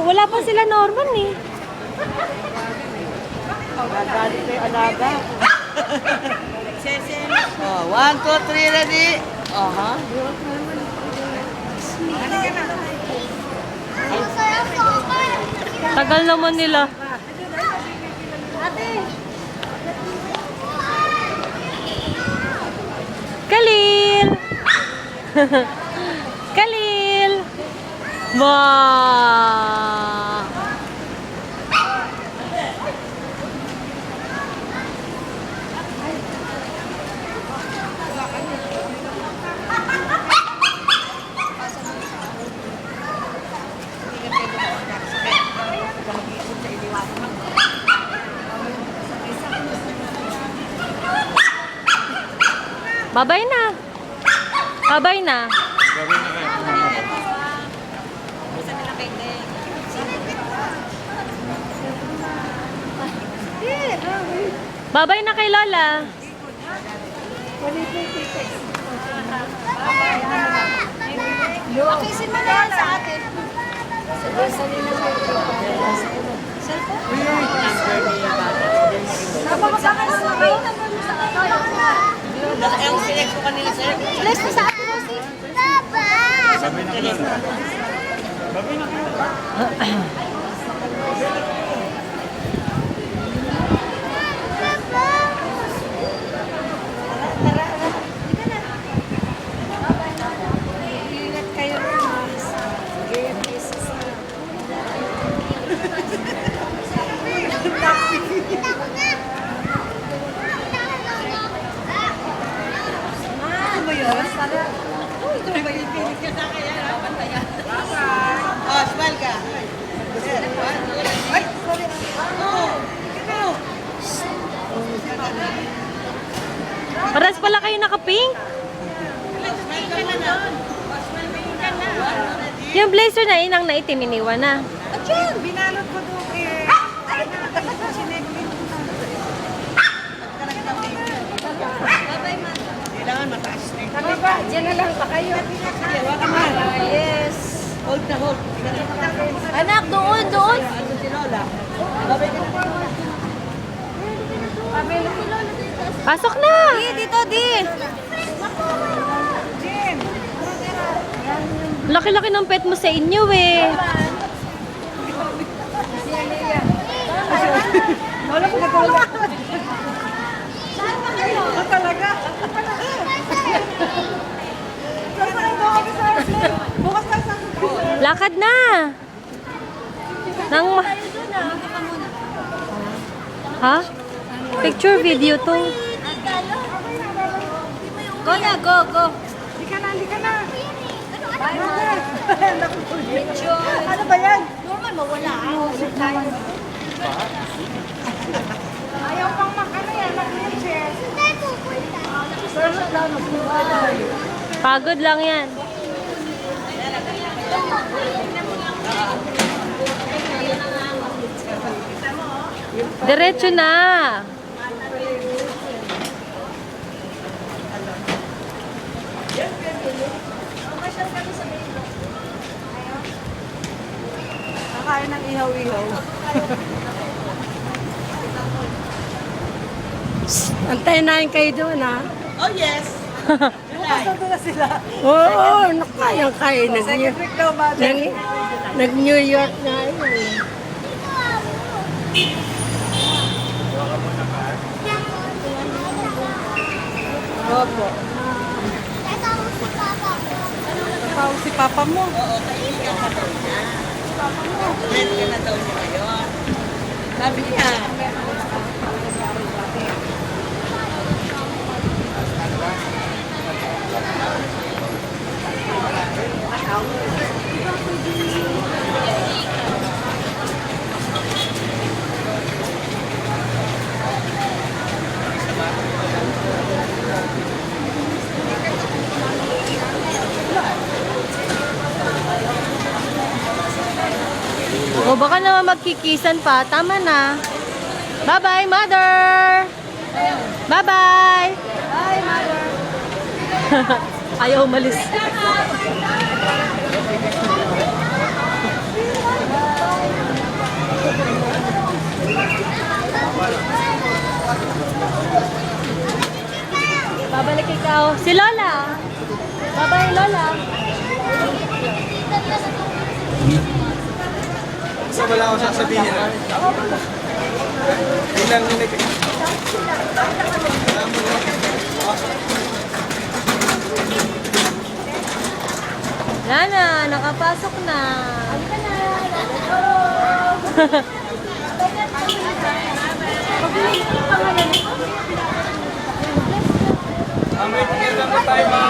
Wala pa sila Norman eh. Gagalit kayo alaga. Oh, 1, 2, 3, ready? Aha. Tagal naman nila. Khalil! Khalil! Wow! Babay na. Babay na. Babay na kay Lola. Akisin mo na yan sa atin. Ang select ko kanila sir. Bless mo sa atin mo si Baba. Ingat kayo, mas. Oh, smile ka. Ay, sorry. Paras pala kayo naka-pink. Yung blazer na inang na itim, iniwan na. Diyan, binalot ko doon eh. Kailangan mataas na. Kami ba? Diyan na lang pa kayo. Yes. Hold na hold. Anak, doon, doon. Ano si Lola? Babay ka na. Pasok na! Di, dito, di. Laki-laki ng pet mo sa inyo eh. Lola, pagkatawala. Talaga? Bukas tayo sa Lakad na! Nang ha? Picture video to. Go na, go, go. Lika na, lika na. Picture. Ano ba yan? Normal, mawala. Ayaw pang makano yan, mag-wheelchair. Pagod lang yan. Diretso na. Kakain ng ihaw-ihaw. Antayin namin kayo doon, ha? Oh, yes. Bukas na doon na sila. Oo, nakayang kayo. Second week daw, mother. Nag-New York na yun. Opo. Tawag si papa mo. Oo, kaibigan ka daw niya. Papa mo. Friend ka na daw niya ngayon. Sabi niya. O baka naman magkikisan pa. Tama na. Bye-bye, mother! Bye-bye! Bye, mother. Ayaw umalis. Babalik ikaw. Si Lola. Bye-bye, Lola. Isa wala akong sasabihin. Ilang minute. Yan na, nakapasok na. May tingin lang tayo mga